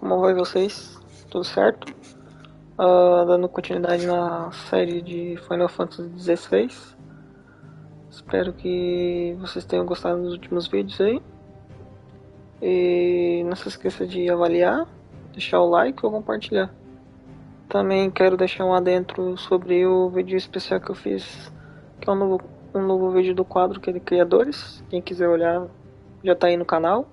como vai vocês? Tudo certo? Dando continuidade na série de Final Fantasy XVI. Espero que vocês tenham gostado dos últimos vídeos aí. E não se esqueça de avaliar, deixar o like ou compartilhar. Também quero deixar um adentro sobre o vídeo especial que eu fiz, que é um novo vídeo do quadro que é de criadores. Quem quiser olhar já tá aí no canal.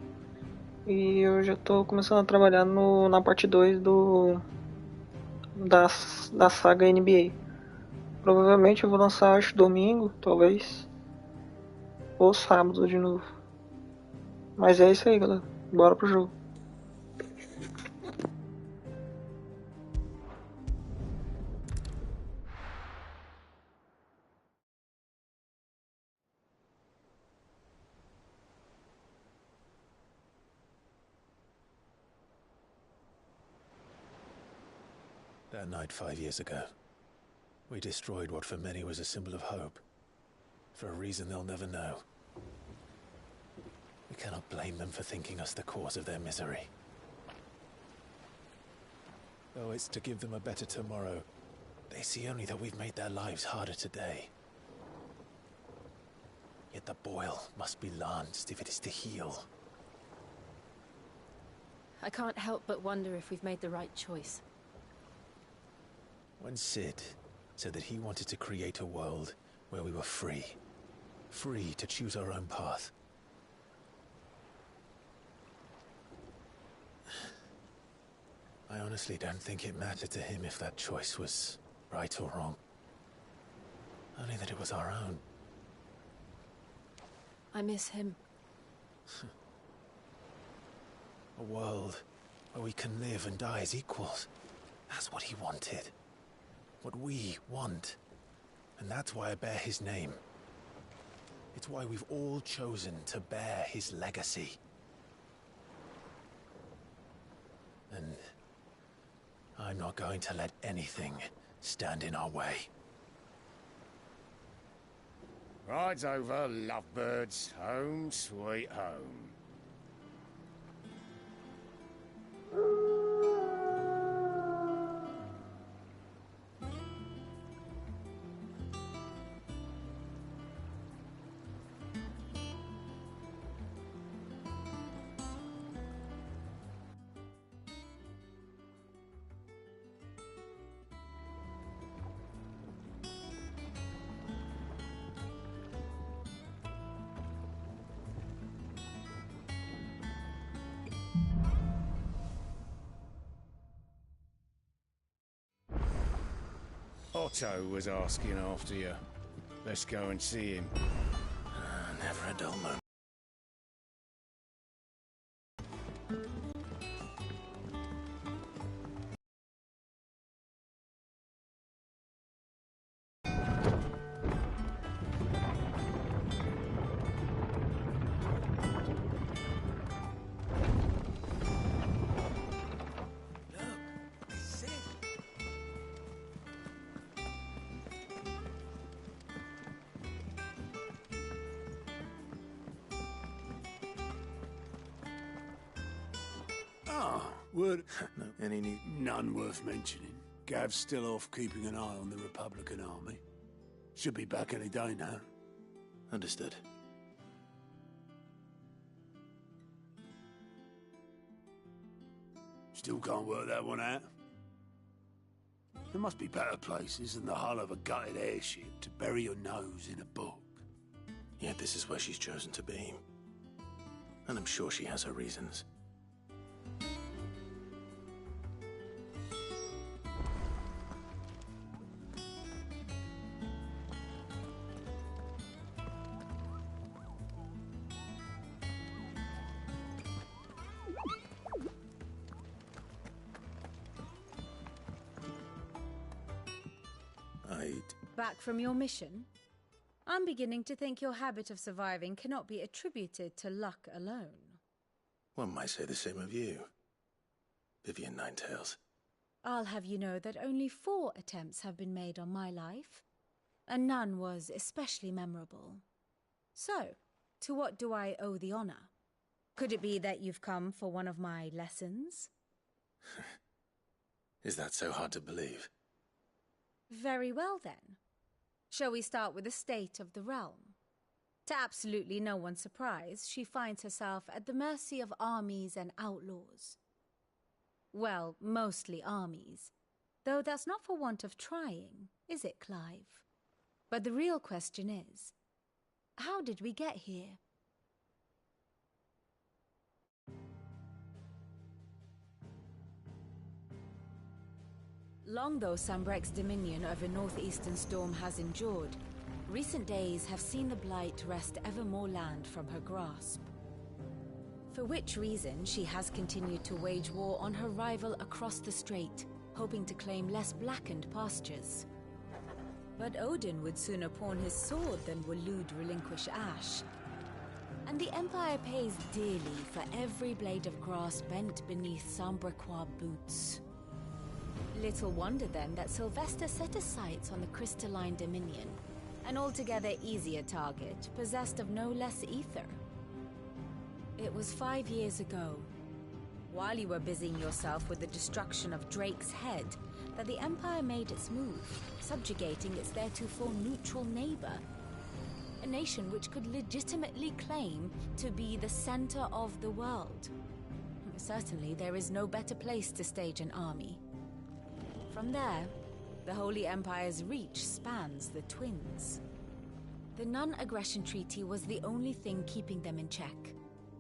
E eu já tô começando a trabalhar na parte 2 da saga NBA. Provavelmente eu vou lançar, acho, domingo, talvez, ou sábado de novo. Mas é isso aí, galera. Bora pro jogo. That night 5 years ago, we destroyed what for many was a symbol of hope. For a reason they'll never know. We cannot blame them for thinking us the cause of their misery. Though it's to give them a better tomorrow, they see only that we've made their lives harder today. Yet the boil must be lanced if it is to heal. I can't help but wonder if we've made the right choice. When Sid said that he wanted to create a world where we were free. Free to choose our own path. I honestly don't think it mattered to him if that choice was right or wrong. Only that it was our own. I miss him. A world where we can live and die as equals. That's what he wanted. What we want. And that's why I bear his name. It's why we've all chosen to bear his legacy. And I'm not going to let anything stand in our way. Rides over, lovebirds, home sweet home. Otto was asking after you. Let's go and see him. Never a dull moment. Word? No, any new... None worth mentioning. Gav's still off keeping an eye on the Republican army. Should be back any day now. Understood. Still can't work that one out? There must be better places than the hull of a gutted airship to bury your nose in a book. Yet this is where she's chosen to be. And I'm sure she has her reasons. Back from your mission? I'm beginning to think your habit of surviving cannot be attributed to luck alone. One might say the same of you, Vivian Ninetails. I'll have you know that only 4 attempts have been made on my life, and none was especially memorable. So, to what do I owe the honor? Could it be that you've come for one of my lessons? Is that so hard to believe? Very well, then. Shall we start with the state of the realm? To absolutely no one's surprise, she finds herself at the mercy of armies and outlaws. Well, mostly armies. Though that's not for want of trying, is it, Clive? But the real question is, how did we get here? Long though Sambrek's dominion over northeastern Storm has endured, recent days have seen the Blight wrest ever more land from her grasp. For which reason she has continued to wage war on her rival across the strait, hoping to claim less blackened pastures. But Odin would sooner pawn his sword than Waloed relinquish Ash. And the Empire pays dearly for every blade of grass bent beneath Sambrequois boots. Little wonder then that Sylvester set his sights on the crystalline dominion, an altogether easier target, possessed of no less ether. It was 5 years ago, while you were busying yourself with the destruction of Drake's head, that the Empire made its move, subjugating its theretofore neutral neighbor, a nation which could legitimately claim to be the center of the world. Certainly, there is no better place to stage an army. From there, the Holy Empire's reach spans the Twins. The non-aggression treaty was the only thing keeping them in check.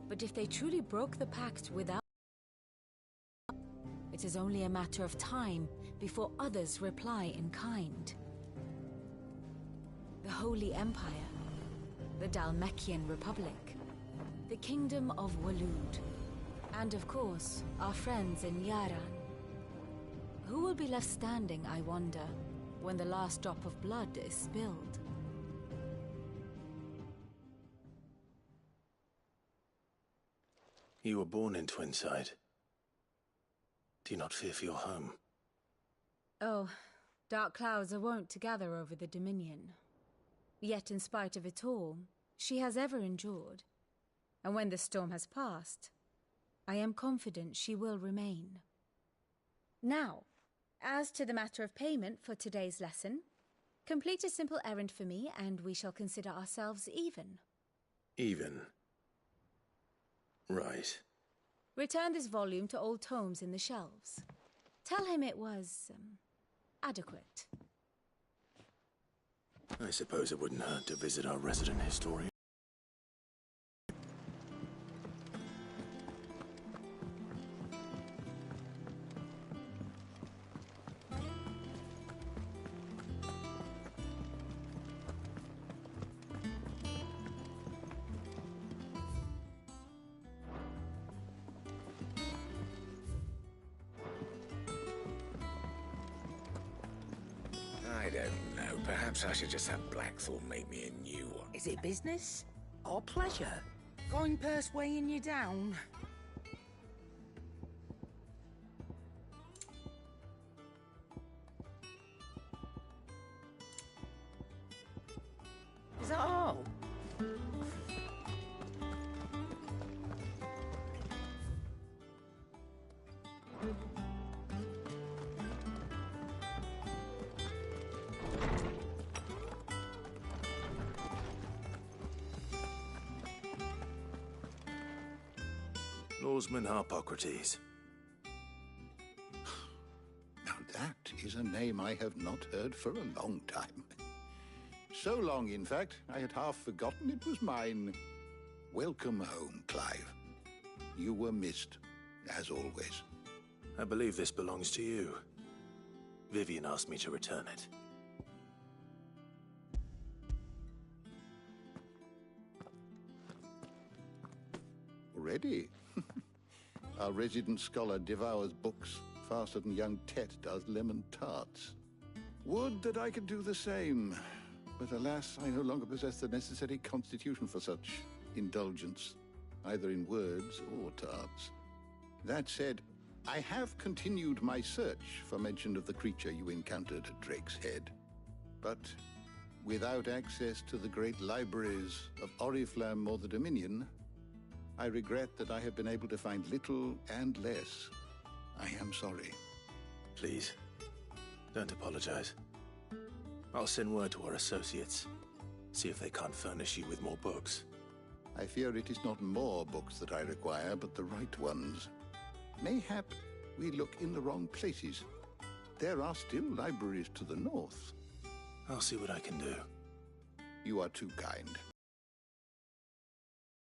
But if they truly broke the pact without, it is only a matter of time before others reply in kind. The Holy Empire, the Dhalmekian Republic, the Kingdom of Waloed, and of course, our friends in Yaran. Who will be left standing, I wonder, when the last drop of blood is spilled? You were born in Twinside. Do you not fear for your home? Oh, dark clouds are wont to gather over the Dominion. Yet in spite of it all, she has ever endured. And when the storm has passed, I am confident she will remain. Now, as to the matter of payment for today's lesson, complete a simple errand for me and we shall consider ourselves even. Even? Right. Return this volume to old tomes in the shelves. Tell him it was, adequate. I suppose it wouldn't hurt to visit our resident historian. I don't know. Perhaps I should just have Blackthorn make me a new one. Is it business or pleasure? Going purse weighing you down? Is that all? Lawsman Harpocrates. Now that is a name I have not heard for a long time. So long, in fact, I had half forgotten it was mine. Welcome home, Clive. You were missed, as always. I believe this belongs to you. Vivian asked me to return it. Already? Our resident scholar devours books faster than young Tet does lemon tarts. Would that I could do the same. But alas, I no longer possess the necessary constitution for such indulgence, either in words or tarts. That said, I have continued my search for mention of the creature you encountered at Drake's Head. But without access to the great libraries of Oriflamme or the Dominion, I regret that I have been able to find little and less. I am I'm sorry. Please, don't apologize. I'll send word to our associates. See if they can't furnish you with more books. I fear it is not more books that I require, but the right ones. Mayhap we look in the wrong places. There are still libraries to the north. I'll see what I can do. You are too kind.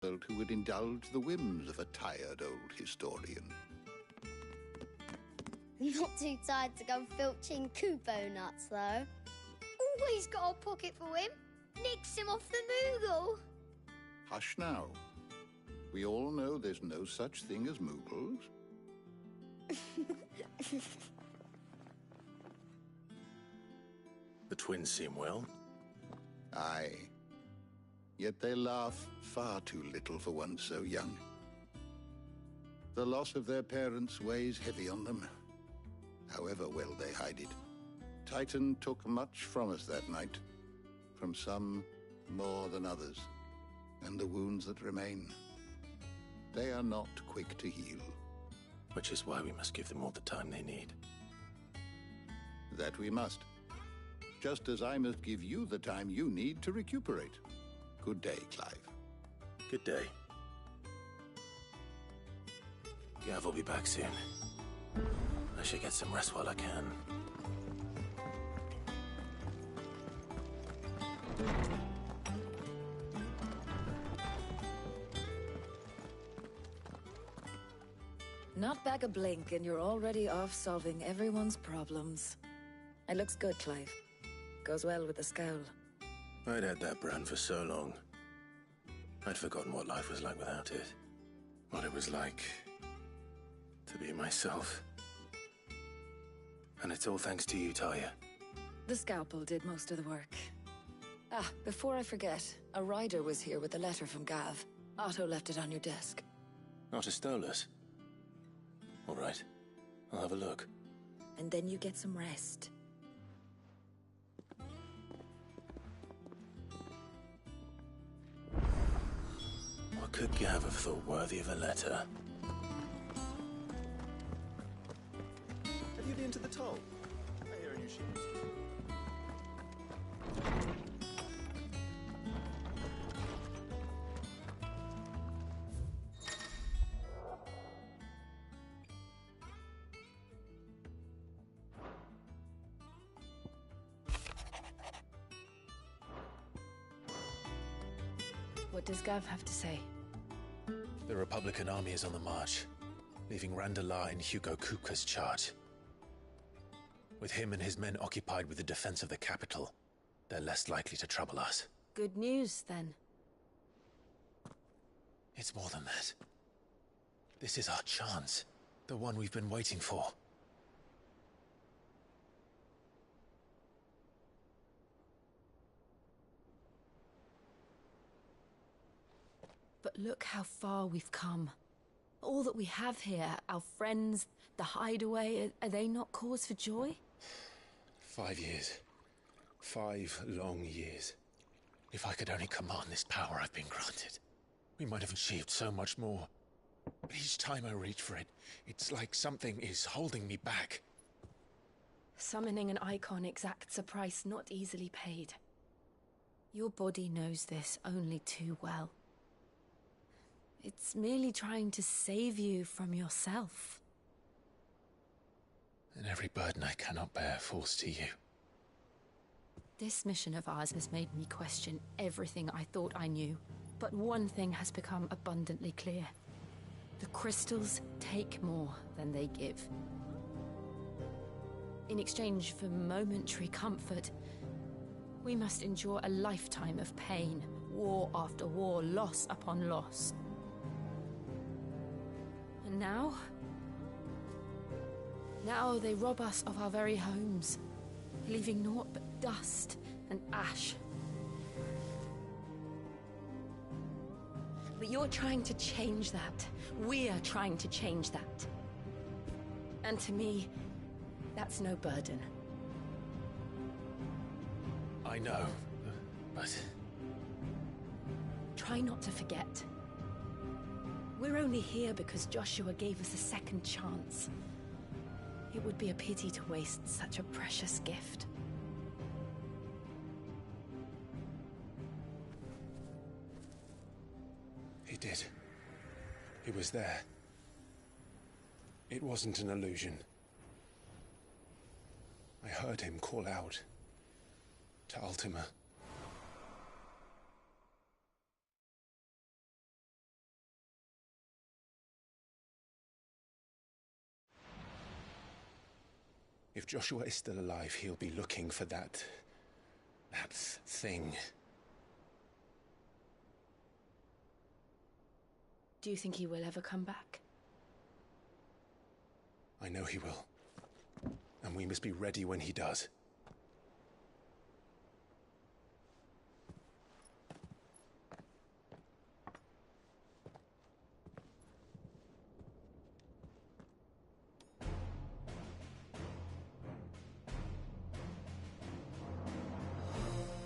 Who would indulge the whims of a tired old historian. Not too tired to go filching Kupo nuts, though. Always got a pocket for him. Nicks him off the Moogle. Hush now. We all know there's no such thing as Moogles. The twins seem well. Aye. Yet they laugh far too little for one so young. The loss of their parents weighs heavy on them, however well they hide it. Titan took much from us that night, from some more than others, and the wounds that remain, they are not quick to heal. Which is why we must give them all the time they need. That we must. Just as I must give you the time you need to recuperate. Good day, Clive. Good day. Gav will be back soon. I should get some rest while I can. Not back a blink and you're already off solving everyone's problems. It looks good, Clive. Goes well with the scowl. I'd had that brand for so long. I'd forgotten what life was like without it. What it was like to be myself. And it's all thanks to you, Talia. The scalpel did most of the work. Ah, before I forget, a rider was here with a letter from Gav. Otto left it on your desk. Not a Stolas. All right, I'll have a look. And then you get some rest. What could Gav have thought worthy of a letter? Have you been to the toll? I hear a new ship. What does Gav have to say? The Republican army is on the march, leaving Randalar in Hugo Kupka's charge. With him and his men occupied with the defense of the capital, they're less likely to trouble us. Good news, then. It's more than that. This is our chance. The one we've been waiting for. But look how far we've come. All that we have here, our friends, the hideaway, are they not cause for joy? 5 years. 5 long years. If I could only command this power I've been granted, we might have achieved so much more. But each time I reach for it, it's like something is holding me back. Summoning an icon exacts a price not easily paid. Your body knows this only too well. It's merely trying to save you from yourself. And every burden I cannot bear falls to you. This mission of ours has made me question everything I thought I knew. But one thing has become abundantly clear. The crystals take more than they give. In exchange for momentary comfort, we must endure a lifetime of pain, war after war, loss upon loss. And now they rob us of our very homes, leaving naught but dust and ash. But you're trying to change that. We're trying to change that. And to me, that's no burden. I know, but... Try not to forget. We're only here because Joshua gave us a second chance. It would be a pity to waste such a precious gift. He did. He was there. It wasn't an illusion. I heard him call out to Ultima. If Joshua is still alive, he'll be looking for that thing. Do you think he will ever come back? I know he will. And we must be ready when he does.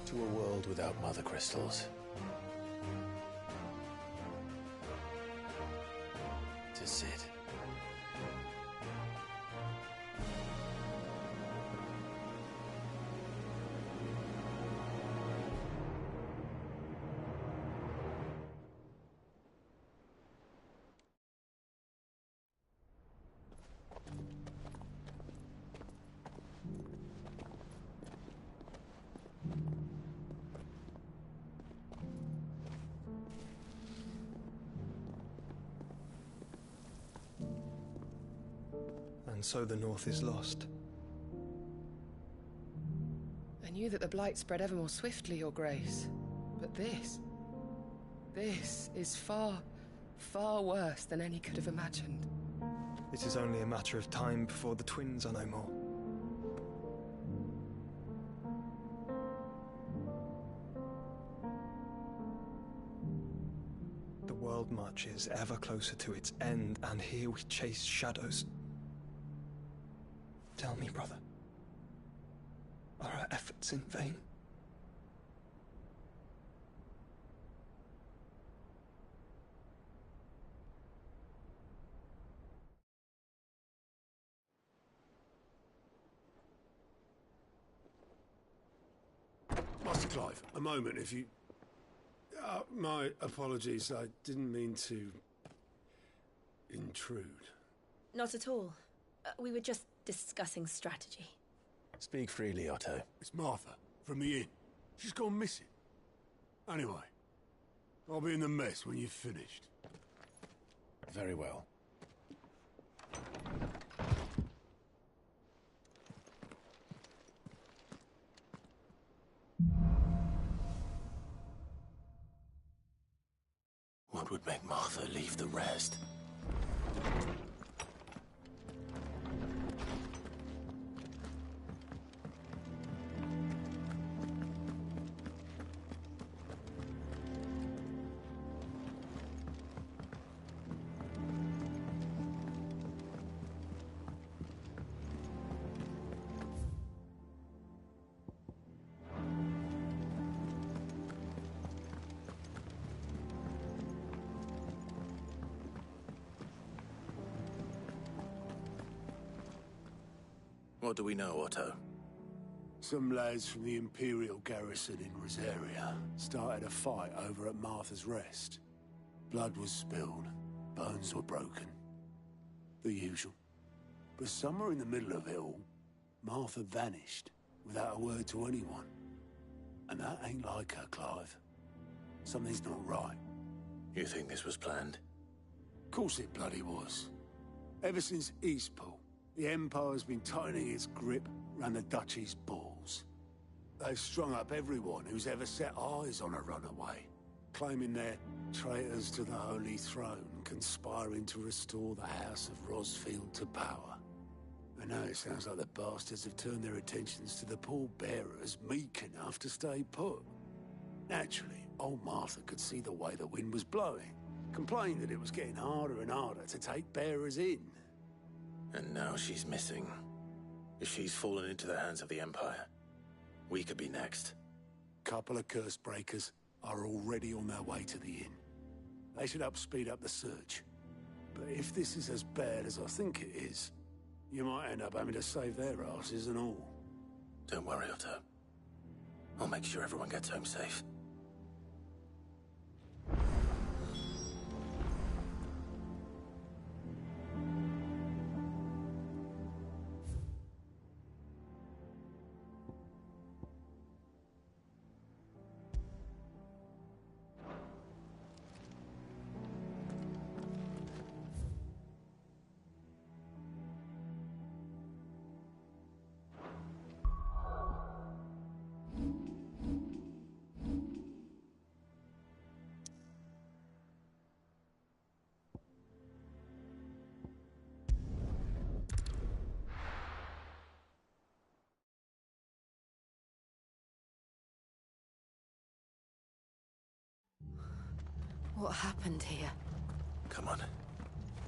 To a world without mother crystals. To Sid. And so the North is lost. I knew that the Blight spread ever more swiftly, Your Grace. But this is far, far worse than any could have imagined. It is only a matter of time before the twins are no more. The world marches ever closer to its end, and here we chase shadows. Tell me, brother, are our efforts in vain? Master Clive, a moment, if you... my apologies, I didn't mean to... intrude. Not at all. We were just discussing strategy. Speak freely, Otto. It's Martha, from the inn. She's gone missing. Anyway, I'll be in the mess when you've finished. Very well. What would make Martha leave the rest? What do we know, Otto? Some lads from the Imperial garrison in Rosaria started a fight over at Martha's Rest. Blood was spilled, bones were broken. The usual. But somewhere in the middle of it all, Martha vanished without a word to anyone. And that ain't like her, Clive. Something's not right. You think this was planned? Of course it bloody was. Ever since Eastpool, the Empire's been tightening its grip around the Duchy's balls. They've strung up everyone who's ever set eyes on a runaway, claiming they're traitors to the Holy Throne, conspiring to restore the House of Rosfield to power. And now it sounds like the bastards have turned their attentions to the pallbearers meek enough to stay put. Naturally, old Martha could see the way the wind was blowing, complained that it was getting harder and harder to take bearers in. And now she's missing. If she's fallen into the hands of the Empire, we could be next. Couple of curse breakers are already on their way to the inn. They should speed up the search. But if this is as bad as I think it is, You might end up having to save their asses and all. Don't worry, Otto. I'll make sure everyone gets home safe. What happened here? Come on.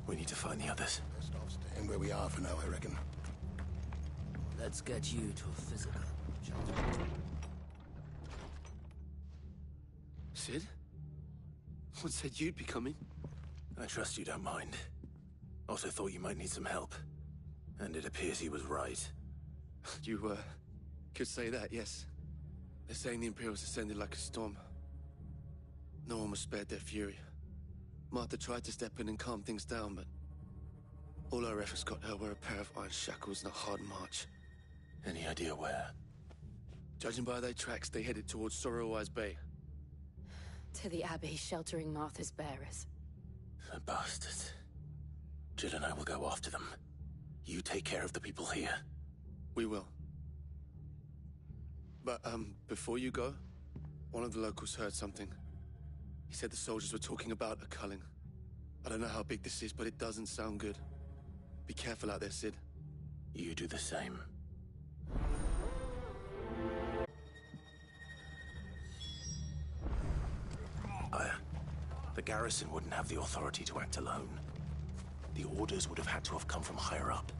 We need to find the others. Best off staying where we are for now, I reckon. Let's get you to a physical. Sid? What said you'd be coming? I trust you don't mind. Also thought you might need some help. And it appears he was right. You, could say that, yes. They're saying the Imperials ascended like a storm. No one was spared their fury. Martha tried to step in and calm things down, but all our efforts got her were a pair of iron shackles and a hard march. Any idea where? Judging by their tracks, they headed towards Sorrowwise Bay. To the Abbey, sheltering Martha's bearers. The bastards. Jill and I will go after them. You take care of the people here. We will. But, before you go, one of the locals heard something. He said the soldiers were talking about a culling. I don't know how big this is, but it doesn't sound good. Be careful out there, Sid. You do the same. The garrison wouldn't have the authority to act alone. The orders would have had to have come from higher up.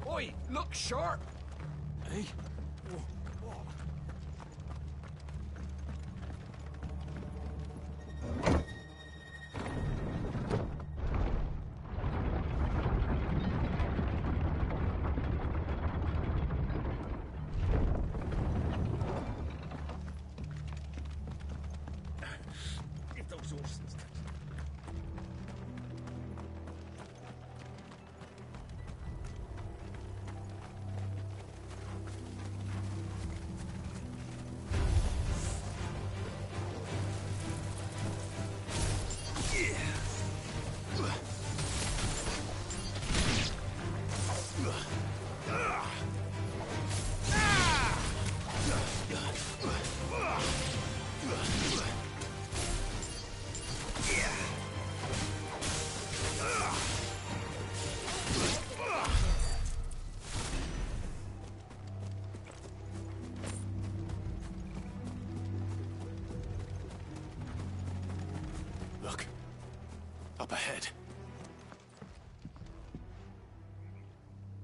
Oi, look sharp! Hey? Look. Up ahead.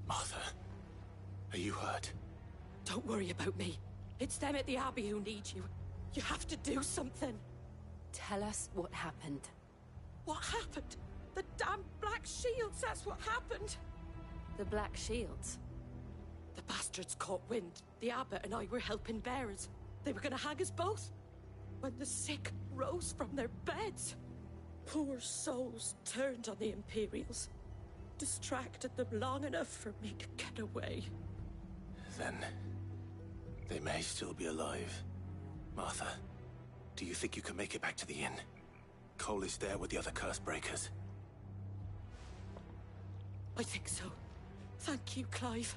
Martha, are you hurt? Don't worry about me. It's them at the Abbey who need you. You have to do something. Tell us what happened. What happened? The damn Black Shields, that's what happened. The Black Shields? The bastards caught wind. The Abbot and I were helping bearers. They were gonna hang us both. When the sick rose from their beds, poor souls turned on the Imperials. Distracted them long enough for me to get away. Then they may still be alive. Martha, do you think you can make it back to the inn? Cole is there with the other curse breakers. I think so. Thank you, Clive.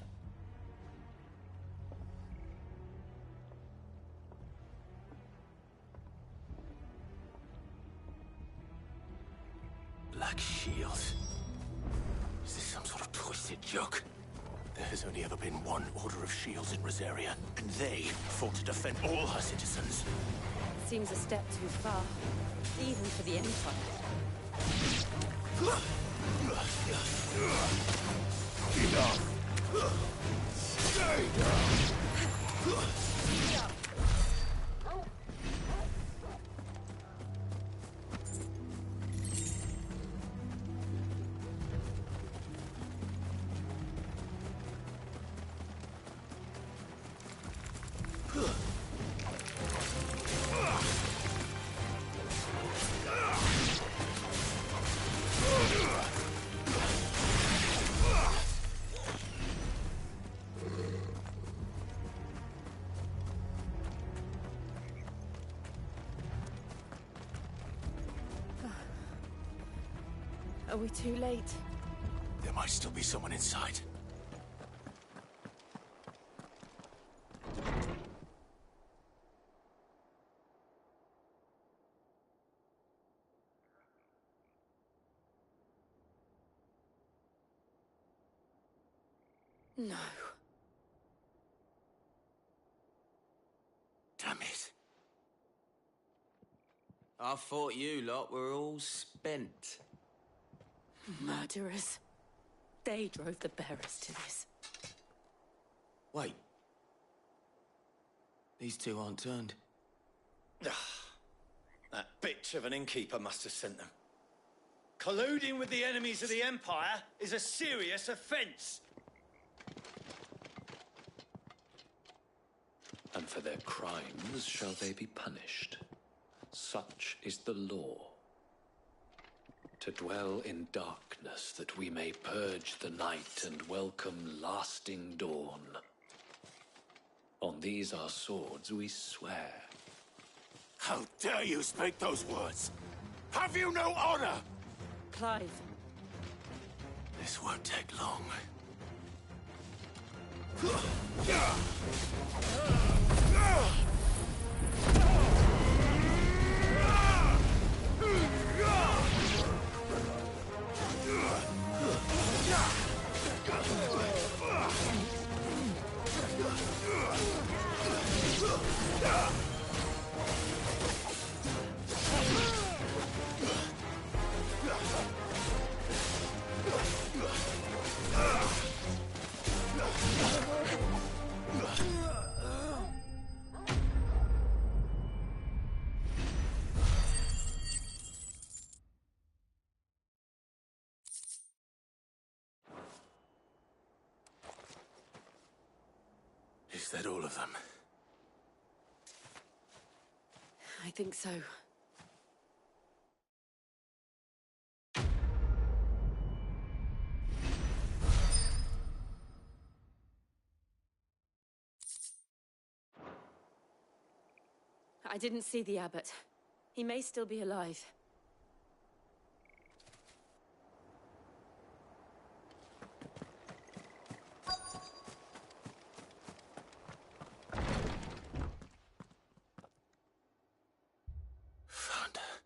Black Shields. Is this some sort of twisted joke? There has only ever been one Order of Shields in Rosaria, and they fought to defend all her citizens. Seems a step too far, even for the Empire. Enough! Stay down! Are we too late? There might still be someone inside. No. Damn it. I thought you lot were all spent. Murderers. They drove the bearers to this. Wait. These two aren't turned. That bitch of an innkeeper must have sent them. Colluding with the enemies of the Empire is a serious offence. And for their crimes shall they be punished. Such is the law. To dwell in darkness that we may purge the night and welcome lasting dawn. On these our swords we swear. How dare you speak those words? Have you no honor? Clive. This won't take long. Is that all of them? I think so. I didn't see the abbot. He may still be alive. Found her.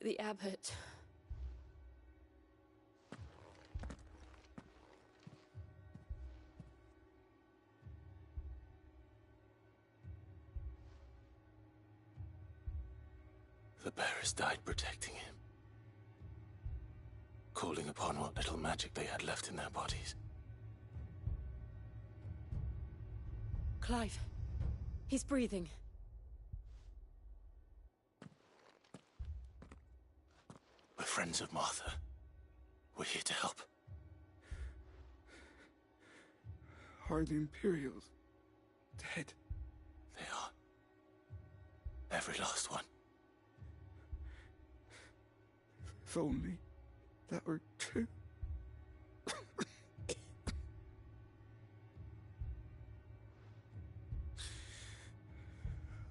The abbot. The bearers died protecting him. Calling upon what little magic they had left in their bodies. Clive. He's breathing. We're friends of Martha. We're here to help. Are the Imperials dead? They are. Every last one. If only that were true.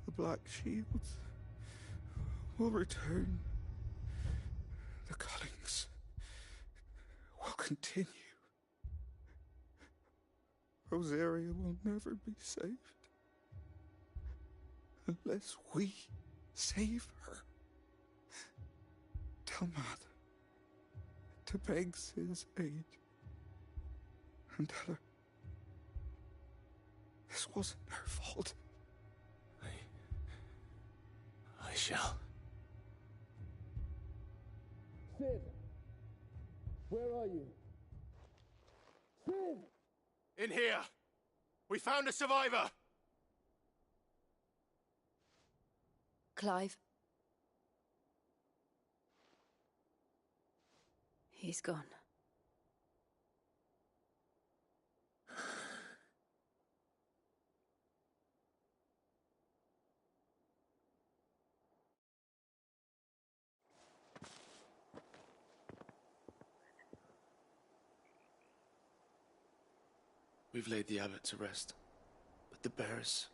The Black Shields will return. The cullings will continue. Rosaria will never be saved unless we save her. Tell Mother to beg Sid's aid and tell her this wasn't her fault. I shall. Sid! Where are you? Sid! In here! We found a survivor! Clive. He's gone. We've laid the abbot to rest, but the bearers,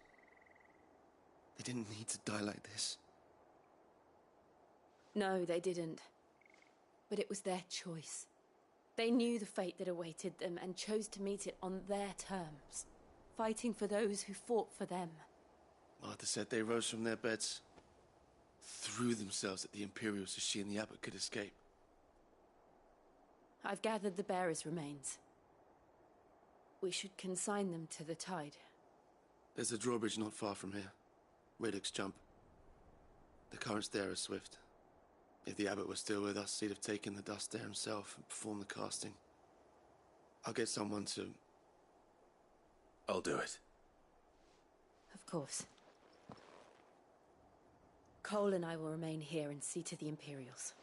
they didn't need to die like this. No, they didn't. But it was their choice. They knew the fate that awaited them and chose to meet it on their terms, fighting for those who fought for them. Martha said they rose from their beds, threw themselves at the Imperials so she and the Abbot could escape. I've gathered the bearers' remains. We should consign them to the tide. There's a drawbridge not far from here. Radix jump. The currents there are swift. If the Abbot was still with us, he'd have taken the dust there himself and performed the casting. I'll get someone to... I'll do it. Of course. Cole and I will remain here and see to the Imperials.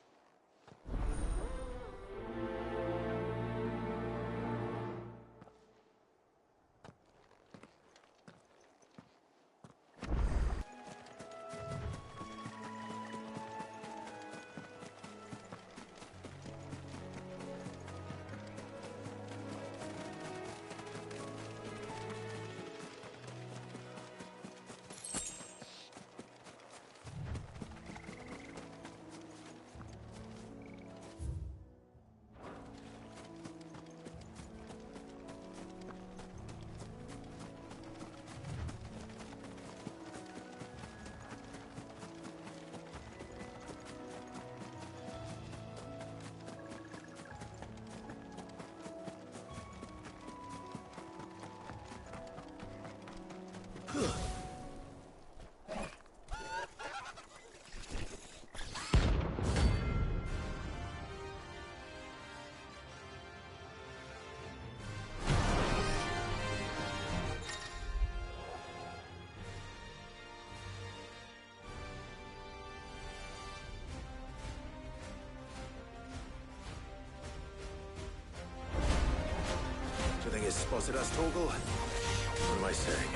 Do you think it's spotted us, Torgal? What am I saying?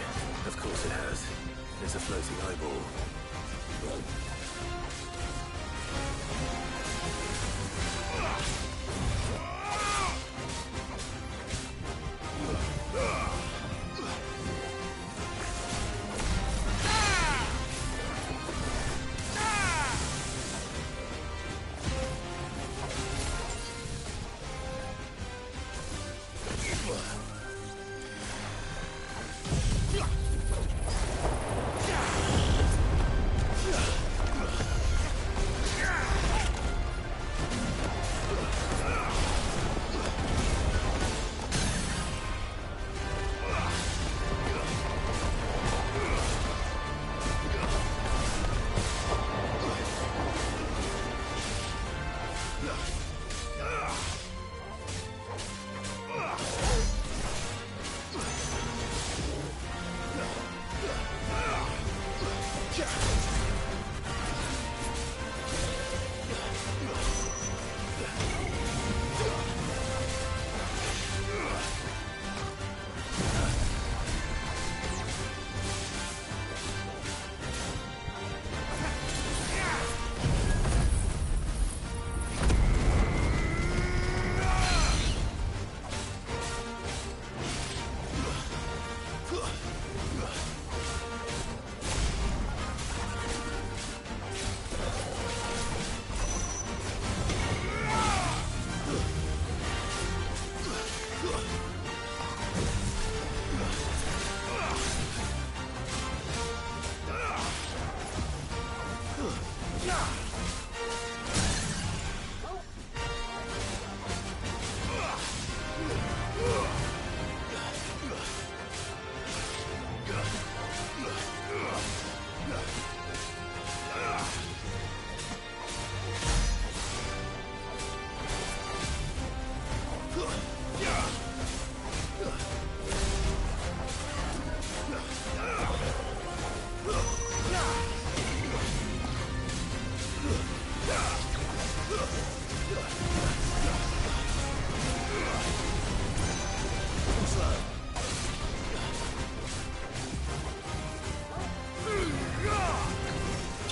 Of course it has. It's a floating eyeball.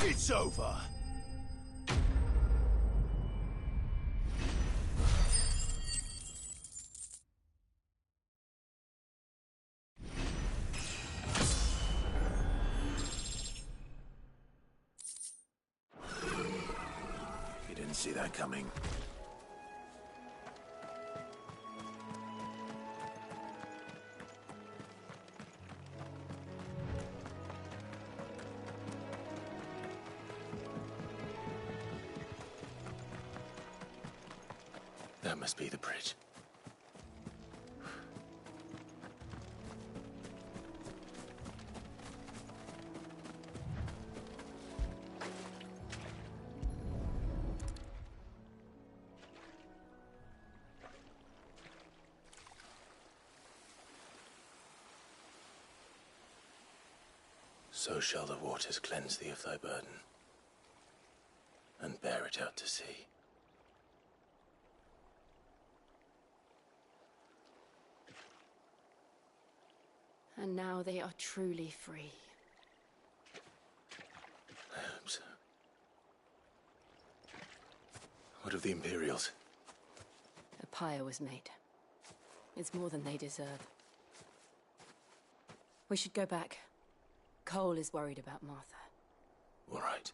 It's over. see that coming. That must be the bridge. So shall the waters cleanse thee of thy burden, and bear it out to sea. And now they are truly free. I hope so. What of the Imperials? A pyre was made. It's more than they deserve. We should go back. Cole is worried about Martha. All right.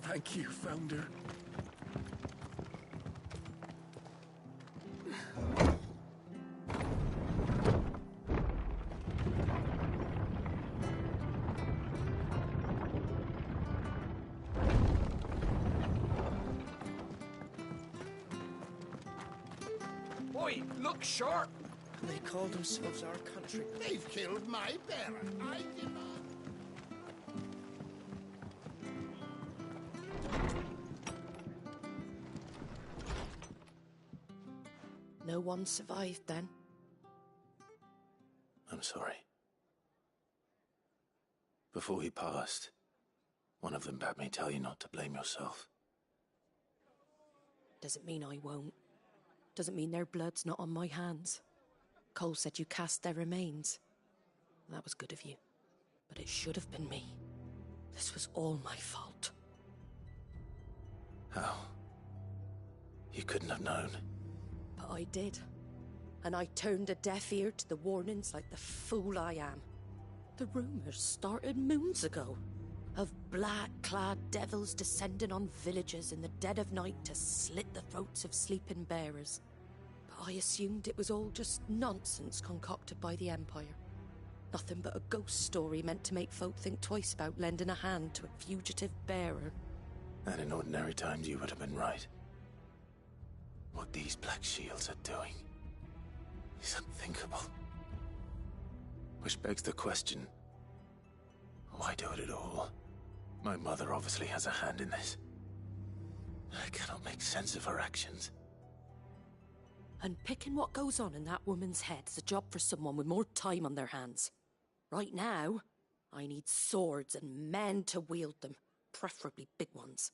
Thank you, Founder. Oi, look sharp! They call themselves our country. They've killed my bearer. I demand. No one survived then? I'm sorry. Before he passed, one of them bade me tell you not to blame yourself. Doesn't mean I won't. Doesn't mean their blood's not on my hands. Cole said you cast their remains. That was good of you. But it should have been me. This was all my fault. How? You couldn't have known. But I did. And I turned a deaf ear to the warnings like the fool I am. The rumours started moons ago. Of black-clad devils descending on villages in the dead of night to slit the throats of sleeping bearers. But I assumed it was all just nonsense concocted by the Empire. Nothing but a ghost story meant to make folk think twice about lending a hand to a fugitive bearer. And in ordinary times you would have been right. What these Black Shields are doing is unthinkable. Which begs the question, why do it at all? My mother obviously has a hand in this. I cannot make sense of her actions. Unpicking what goes on in that woman's head is a job for someone with more time on their hands. Right now, I need swords and men to wield them, preferably big ones.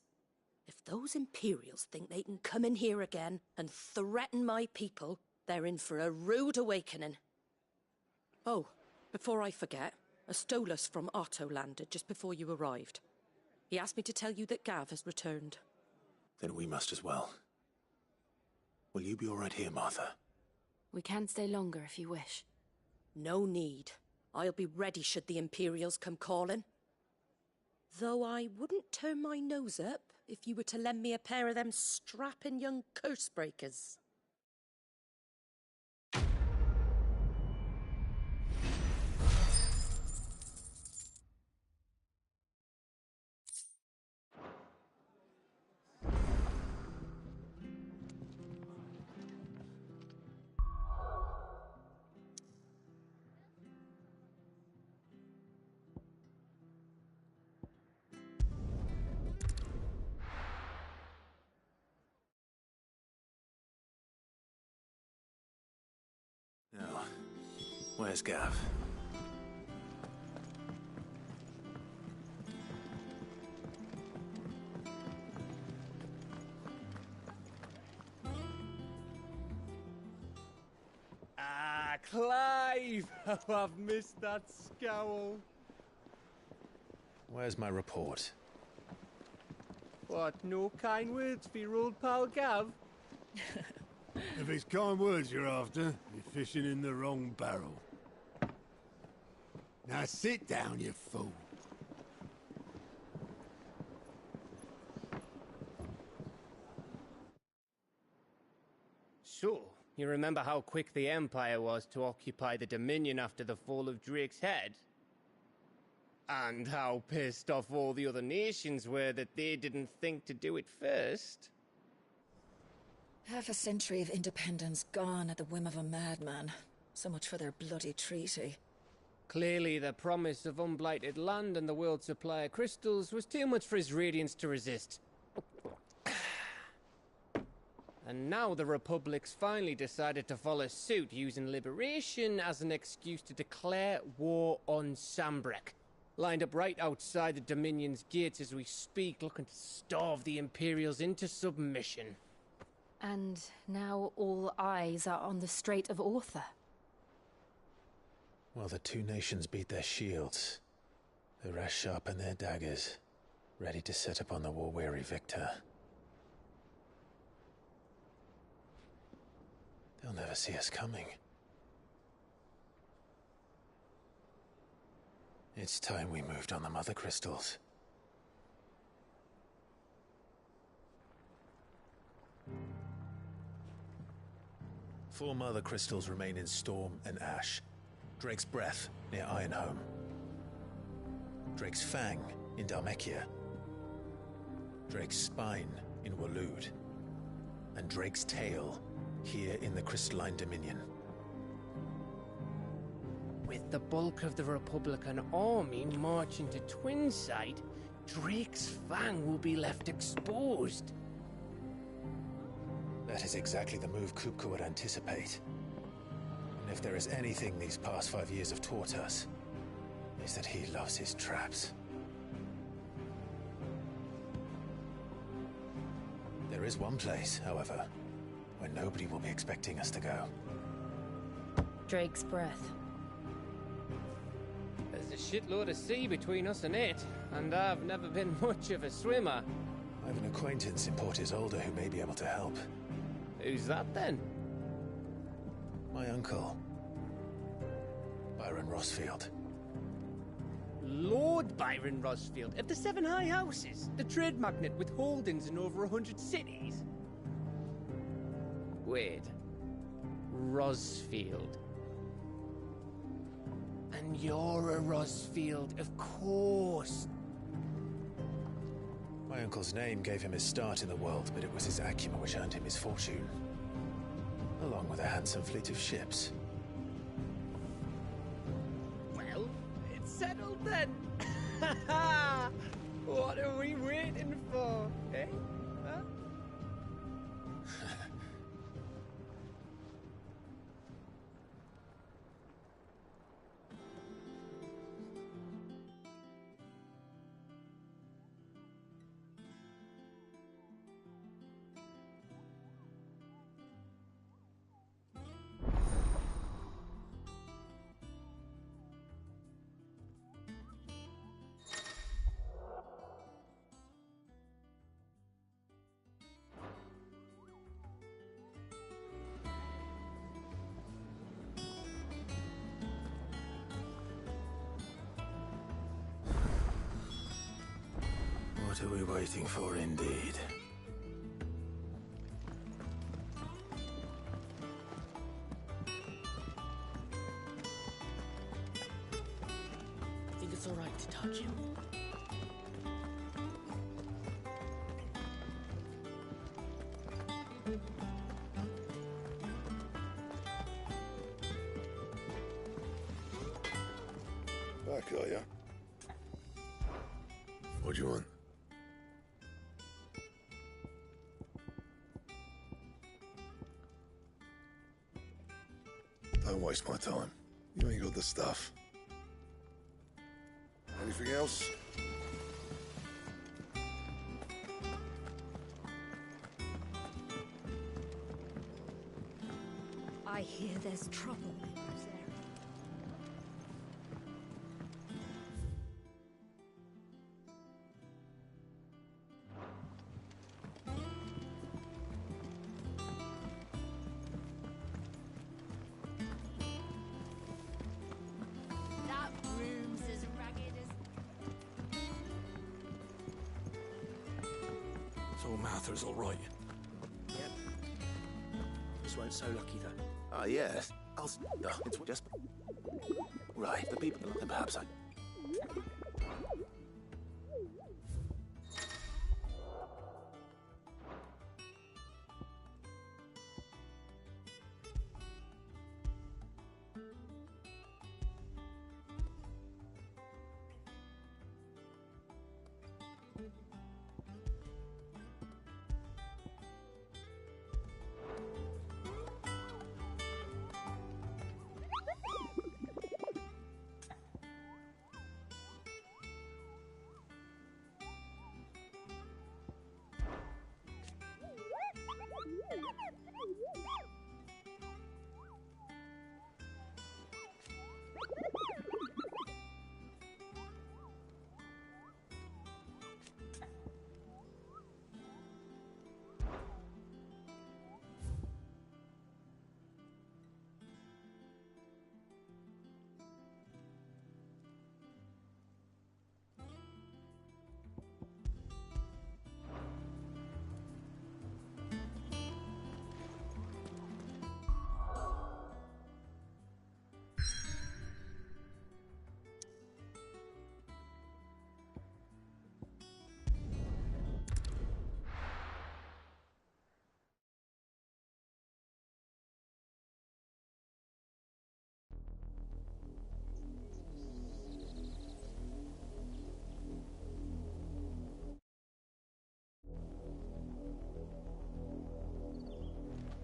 If those Imperials think they can come in here again and threaten my people, they're in for a rude awakening. Oh, before I forget, a Stolas from Otto landed just before you arrived. He asked me to tell you that Gav has returned. Then we must as well. Will you be all right here, Martha? We can stay longer if you wish. No need. I'll be ready should the Imperials come calling. Though I wouldn't turn my nose up if you were to lend me a pair of them strapping young curse-breakers. Where's Gav? Ah, Clive! Oh, I've missed that scowl. Where's my report? What, no kind words for your old pal Gav? If it's kind words you're after, you're fishing in the wrong barrel. Now sit down, you fool. So, you remember how quick the Empire was to occupy the Dominion after the fall of Drake's head? And how pissed off all the other nations were that they didn't think to do it first? Half a century of independence gone at the whim of a madman. So much for their bloody treaty. Clearly, the promise of unblighted land and the world's supply of crystals was too much for his radiance to resist. And now the Republic's finally decided to follow suit, using liberation as an excuse to declare war on Sambrek. Lined up right outside the Dominion's gates as we speak, looking to starve the Imperials into submission. And now all eyes are on the Strait of Author. Well, the two nations beat their shields. The rest sharpen their daggers, ready to set upon the war-weary victor. They'll never see us coming. It's time we moved on the Mother Crystals. Four Mother Crystals remain in Storm and Ash. Drake's Breath near Ironhome. Drake's Fang in Dhalmekia. Drake's Spine in Waloed. And Drake's Tail here in the Crystalline Dominion. With the bulk of the Republican army marching to Twinside, Drake's Fang will be left exposed. That is exactly the move Kupka would anticipate. And if there is anything these past 5 years have taught us, is that he loves his traps. There is one place, however, where nobody will be expecting us to go. Drake's Breath. There's a shitload of sea between us and it, and I've never been much of a swimmer. I have an acquaintance in Port Isolde who may be able to help. Who's that then? My uncle, Byron Rossfield. Lord Byron Rossfield of the Seven High Houses, the trade magnate with holdings in over 100 cities. Wait, Rossfield. And you're a Rossfield, of course. My uncle's name gave him his start in the world, but it was his acumen which earned him his fortune. Along with a handsome fleet of ships. Well, it's settled then. What are we waiting for, eh? Huh? What are we waiting for, indeed? Think it's all right to touch him? Back, are ya? What do you want? Don't waste my time. You ain't got the stuff. Anything else? I hear there's trouble in Rosaria. That room's as ragged as... So Martha's all right. Yep. This weren't so lucky, though. Ah, yes. It's just... Right, the people... Perhaps I...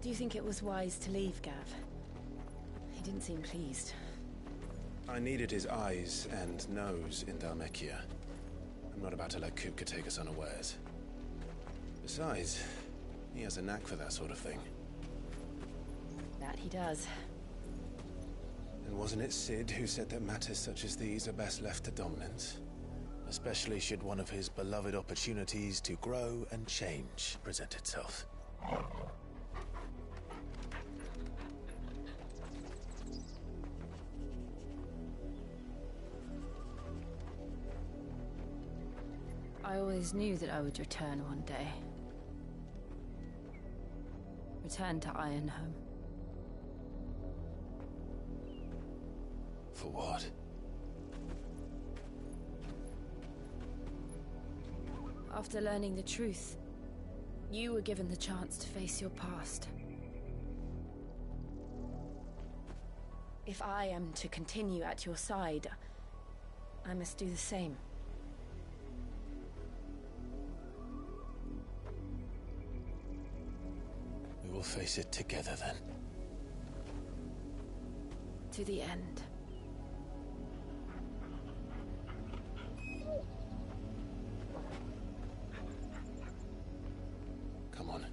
Do you think it was wise to leave, Gav? He didn't seem pleased. I needed his eyes and nose in Dhalmekia. I'm not about to let Kupka take us unawares. Besides, he has a knack for that sort of thing. That he does. And wasn't it Sid who said that matters such as these are best left to dominance? Especially should one of his beloved opportunities to grow and change present itself. I always knew that I would return one day. Return to Ironhome. For what? After learning the truth, you were given the chance to face your past. If I am to continue at your side, I must do the same. We will face it together then. To the end. Come on.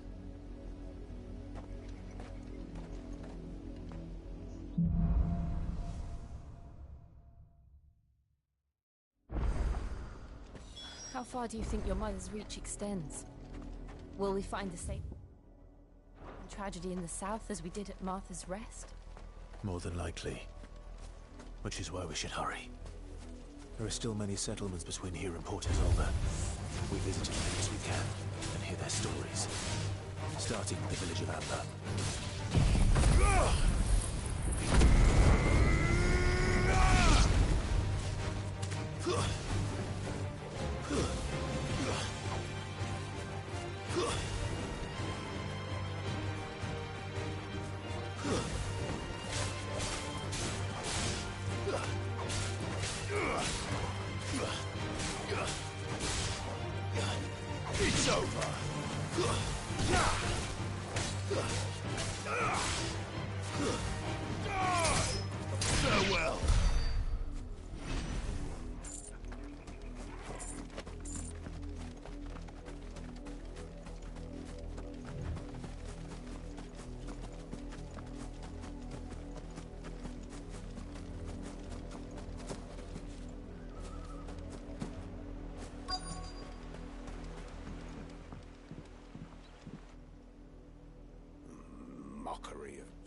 How far do you think your mother's reach extends? Will we find the same tragedy in the south as we did at Martha's Rest? More than likely. Which is why we should hurry. There are still many settlements between here and Port Isolde. We visit as many as we can and hear their stories. Starting with the village of Amber. It's over.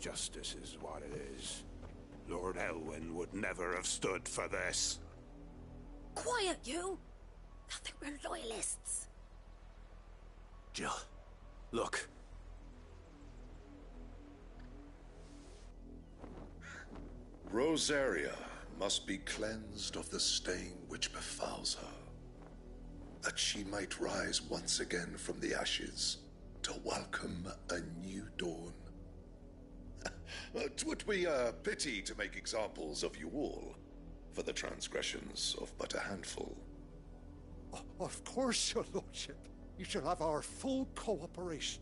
justice is what it is. Lord Elwyn would never have stood for this. Quiet, you! I think we're loyalists. Jill, look. Rosaria must be cleansed of the stain which befouls her, that she might rise once again from the ashes to welcome a new dawn. 'Twould be a pity to make examples of you all for the transgressions of but a handful. Of course, your lordship. You shall have our full cooperation.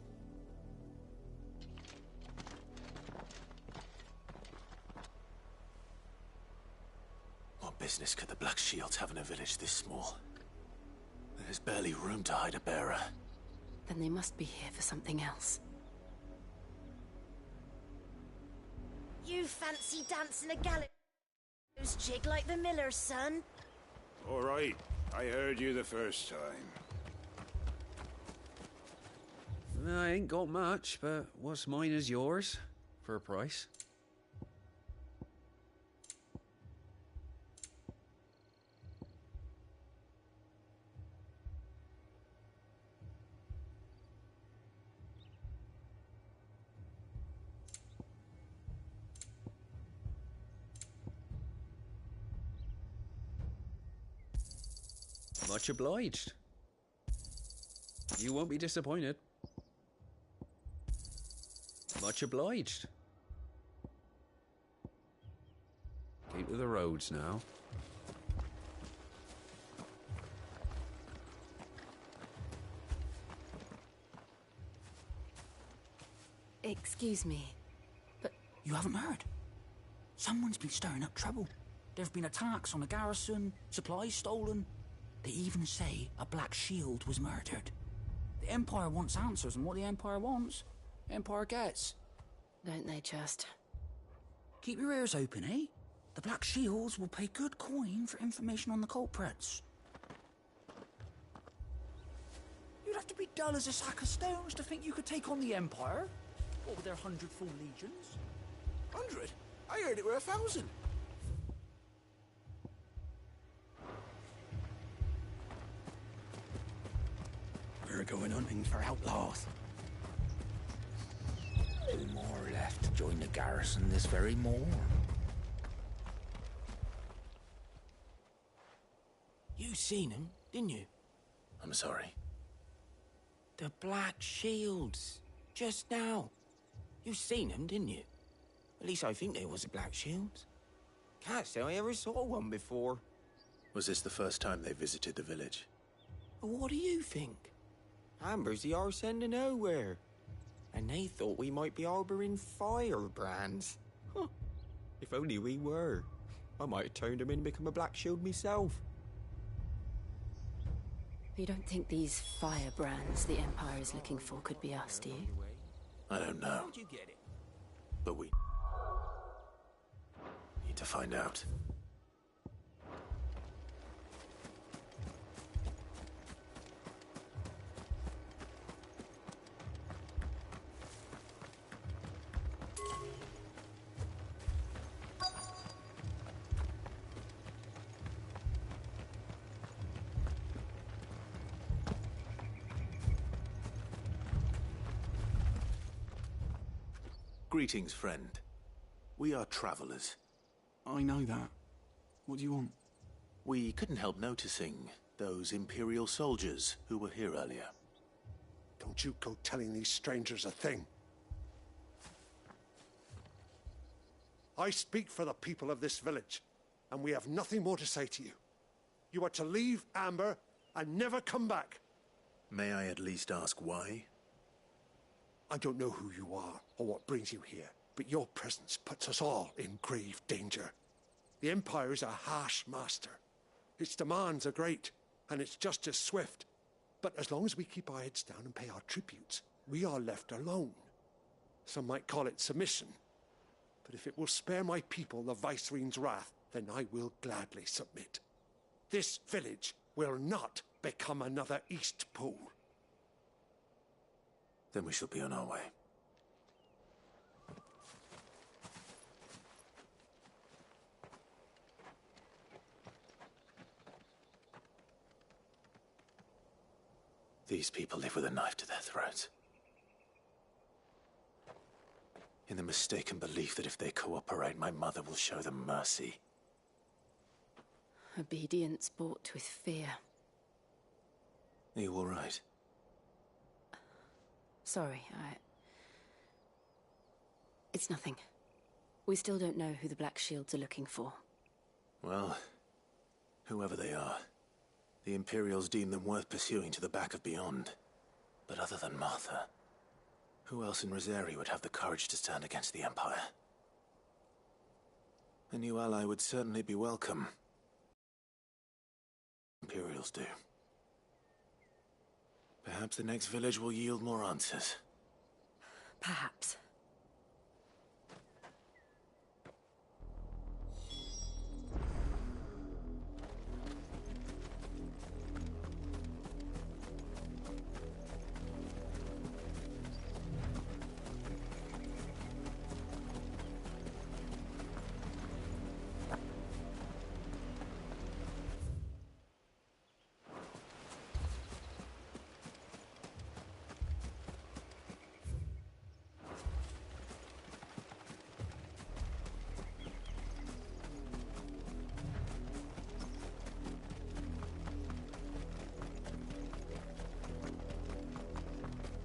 What business could the Black Shields have in a village this small? There's barely room to hide a bearer. Then they must be here for something else. You fancy dancing a gallows jig like the miller's son? All right, I heard you the first time. I ain't got much, but what's mine is yours, for a price. Much obliged. You won't be disappointed. Much obliged. Keep to the roads now. Excuse me, but... You haven't heard? Someone's been stirring up trouble. There have been attacks on the garrison, supplies stolen. They even say a Black Shield was murdered. The Empire wants answers, and what the Empire wants, Empire gets. Don't they just? Keep your ears open, eh? The Black Shields will pay good coin for information on the culprits. You'd have to be dull as a sack of stones to think you could take on the Empire. What with their 100 full legions? 100? I heard it were 1,000. We're going hunting for outlaws. 2 more left to join the garrison this very morn. You seen them, didn't you? I'm sorry. The Black Shields. Just now. You seen them, didn't you? At least I think they was the Black Shields. Can't say I ever saw one before. Was this the first time they visited the village? What do you think? Amber's the arse end of nowhere. And they thought we might be harbouring firebrands. Huh. If only we were. I might have turned them in and become a Black Shield myself. You don't think these firebrands the Empire is looking for could be us, do you? I don't know. How'd you get it? But we need to find out. Greetings, friend. We are travelers. I know that. What do you want? We couldn't help noticing those Imperial soldiers who were here earlier. Don't you go telling these strangers a thing. I speak for the people of this village, and we have nothing more to say to you. You are to leave Amber and never come back. May I at least ask why? I don't know who you are or what brings you here, but your presence puts us all in grave danger. The Empire is a harsh master. Its demands are great, and its justice swift. But as long as we keep our heads down and pay our tributes, we are left alone. Some might call it submission. But if it will spare my people the Viceroy's wrath, then I will gladly submit. This village will not become another Eastpool. Then we shall be on our way. These people live with a knife to their throats. In the mistaken belief that if they cooperate, my mother will show them mercy. Obedience bought with fear. Are you all right? Sorry, It's nothing. We still don't know who the Black Shields are looking for. Well, whoever they are, the Imperials deem them worth pursuing to the back of beyond. But other than Martha, who else in Rosaria would have the courage to stand against the Empire? A new ally would certainly be welcome. Imperials do. Perhaps the next village will yield more answers. Perhaps.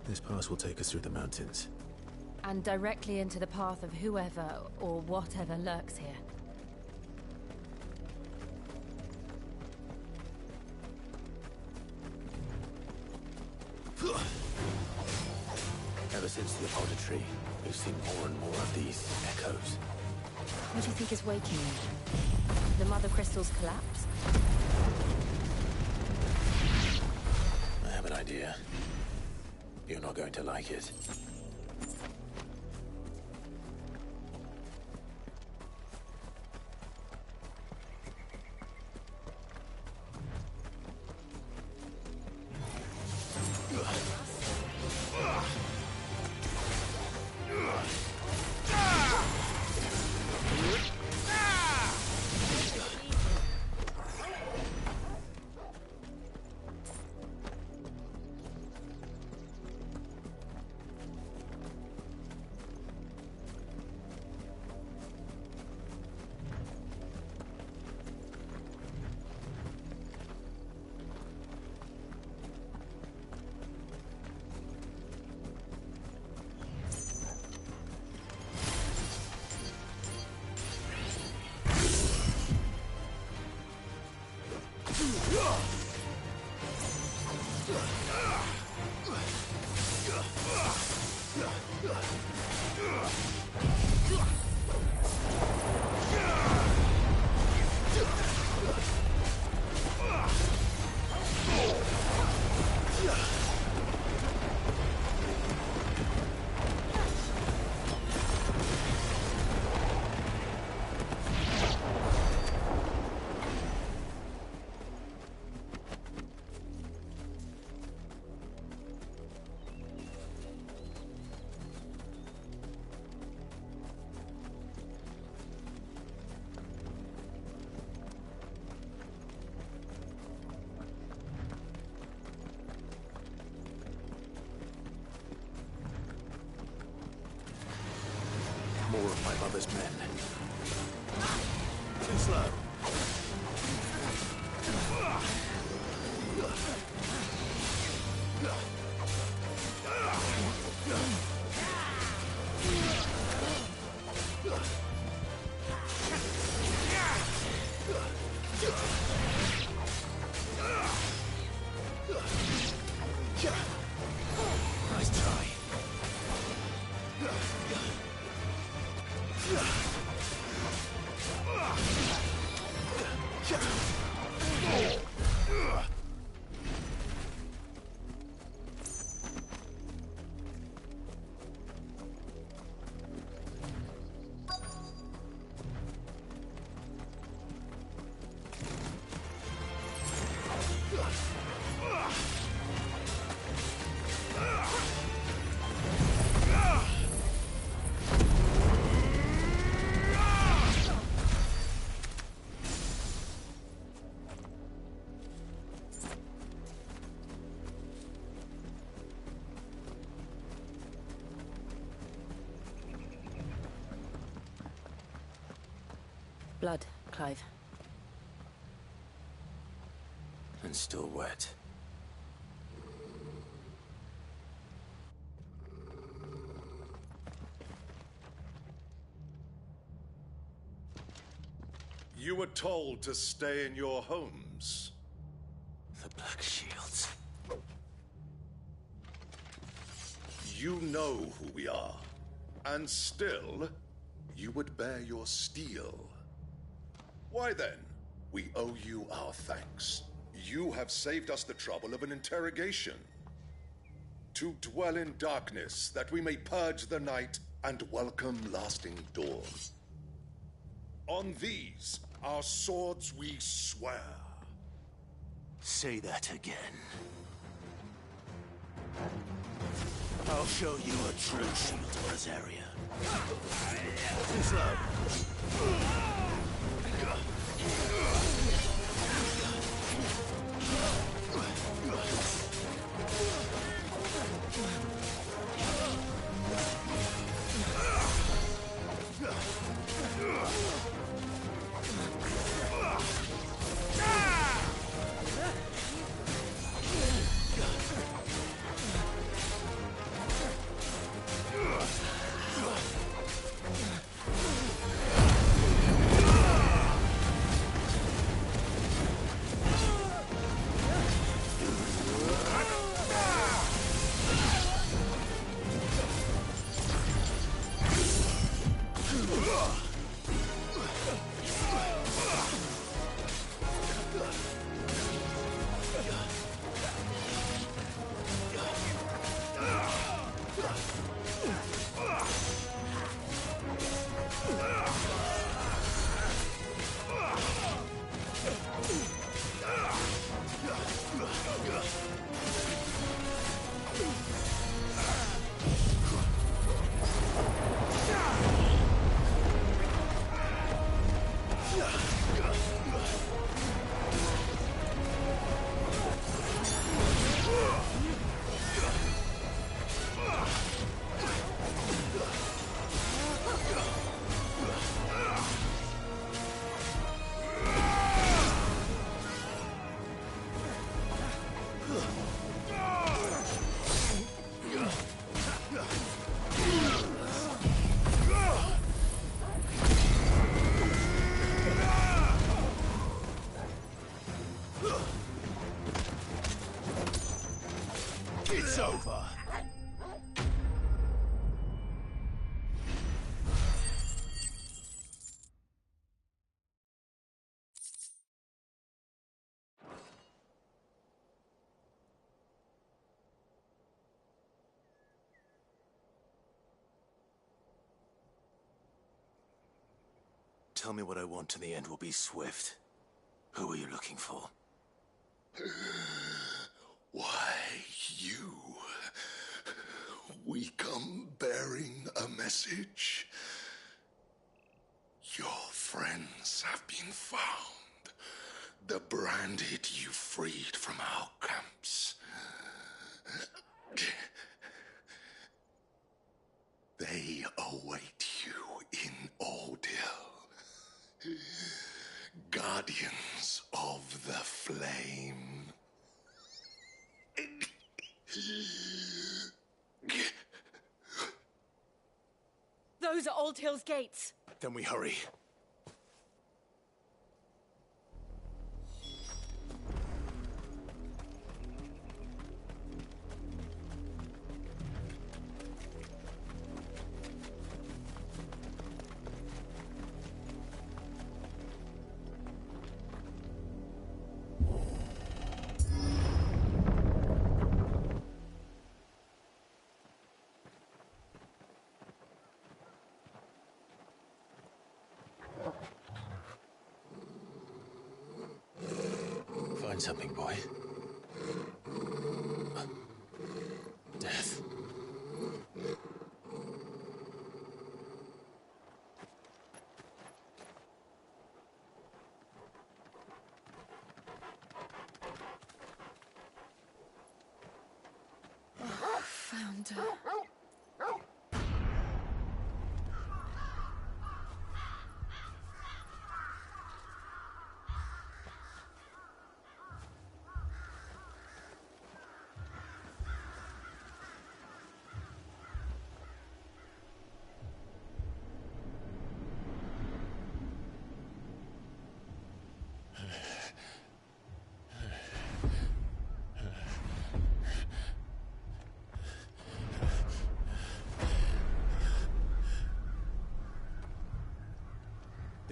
This pass will take us through the mountains. And directly into the path of whoever or whatever lurks here. Ever since the Apollo tree, we've seen more and more of these echoes. What do you think is waking me? The Mother Crystal's collapse? I have an idea. You're not going to like it. More of my mother's men. Too slow. Nice try. Blood, Clive. And still wet. You were told to stay in your homes. The Black Shields. You know who we are. And still, you would bear your steel. Why then, we owe you our thanks. You have saved us the trouble of an interrogation. To dwell in darkness, that we may purge the night and welcome lasting dawn. On these, our swords we swear. Say that again. I'll show you a true shield of Rosaria. Too slow. It's over. Tell me what I want and the end will be swift. Who are you looking for? Why, you. We come bearing a message. Your friends have been found. The branded you freed from our camps. They await you in Ordeal. Guardians of the Flame. Those are Old Hill's gates. Then we hurry. Find something, boy. Death. Found her.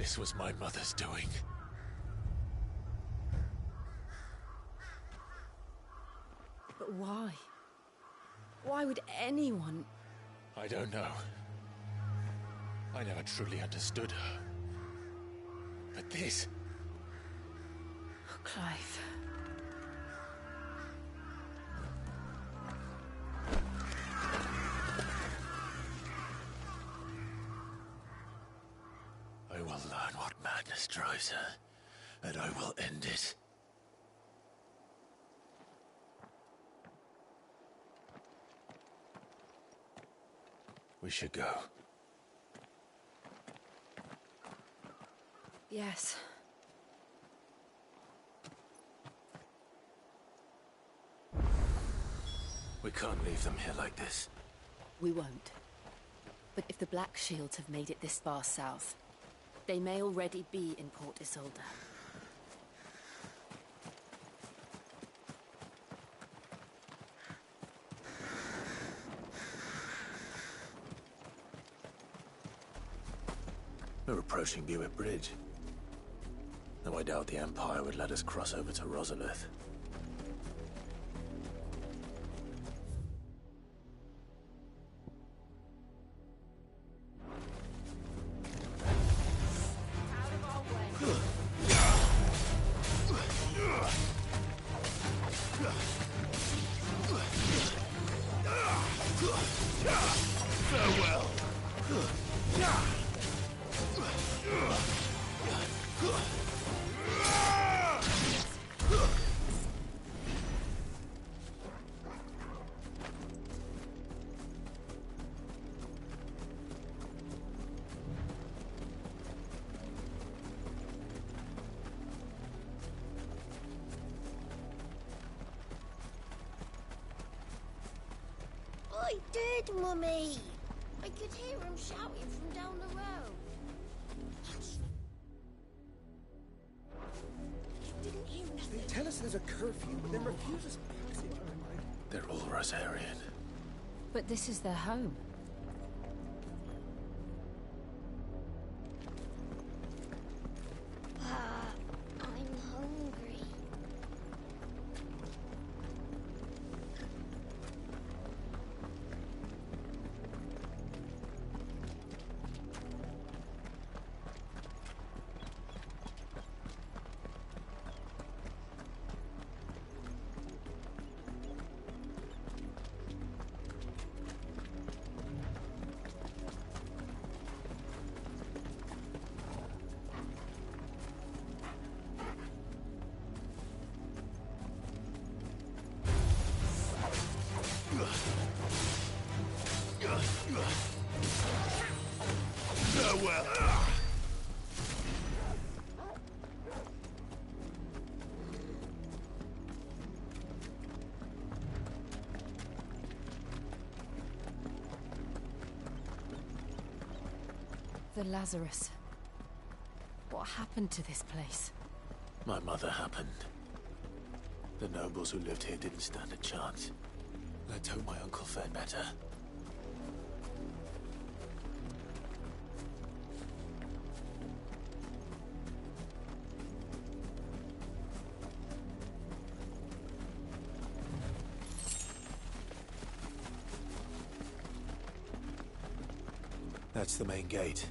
This was my mother's doing. But why? Why would anyone... I don't know. I never truly understood her. But this... Oh, Clive. I will learn what madness drives her, and I will end it. We should go. Yes. We can't leave them here like this. We won't. But if the Black Shields have made it this far south, they may already be in Port Isolde. We're approaching Buick Bridge. Though I doubt the Empire would let us cross over to Rosalith. Farewell. I did, Mummy. I could hear him shouting from down the road. You didn't hear nothing. They tell us there's a curfew, but then refuse us passage. They're all Rosarian. But this is their home. I'm hungry. Farewell. The Lazarus. What happened to this place? My mother happened. The nobles who lived here didn't stand a chance. Let's hope my uncle fared better. That's the main gate.